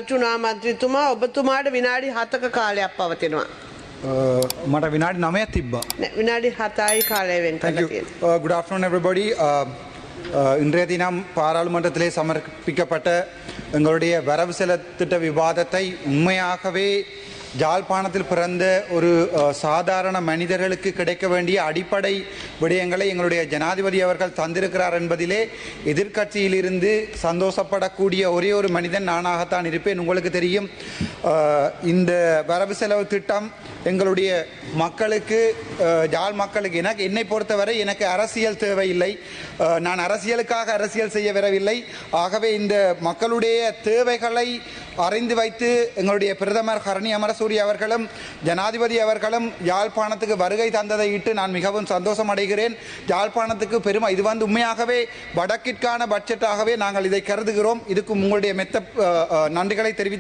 ගරුතුනා මන්ත්‍රීතුමා ඔබතුමාට විනාඩි 7ක කාලයක් පවතිනවා. මට විනාඩි 9ක් තිබ්බා. විනාඩි 7යි කාලය වෙන් Thank කරලා you. තියෙනවා. Good afternoon everybody. இன்றைய தினம் பாராளுமன்றத்திலே சமர்ப்பிக்கப்பட்ட எங்களுடைய வரவு செலத்திட்ட விவாதத்தை உண்மையாகவே ஜாழ்ப்பாணத்தில் பிறந்த ஒரு சாதாரண மனிதர்களுக்கு கிடைக்க வேண்டிய அடிப்படை விடயங்களை எங்களுடைய ஜனாதிபதி அவர்கள் தந்திருக்கிறார் என்பதிலே எதிர்க்கட்சியிலிருந்து சந்தோஷப்படக்கூடிய ஒரே ஒரு மனிதன் நானாகத்தான் இருப்பேன். உங்களுக்கு தெரியும், இந்த வரவு செலவு திட்டம் எங்களுடைய மக்களுக்கு, ஜாழ் மக்களுக்கு, என்னை பொறுத்தவரை எனக்கு அரசியல் தேவையில்லை. நான் அரசியலுக்காக அரசியல் செய்ய வரவில்லை. ஆகவே இந்த மக்களுடைய தேவைகளை அறிந்து வைத்து எங்களுடைய பிரதமர் ஹரணி அமரசூரிய அவர்களும் ஜனாதிபதி அவர்களும் யாழ்ப்பாணத்துக்கு வருகை தந்ததை இட்டு நான் மிகவும் சந்தோஷம் அடைகிறேன். யாழ்ப்பாணத்துக்கு பெருமை இது உண்மையாகவே வடக்கிற்கான பட்ஜெட்டாகவே நாங்கள் இதை கருதுகிறோம். இதுக்கு உங்களுடைய மெத்த நன்றிகளை தெரிவித்து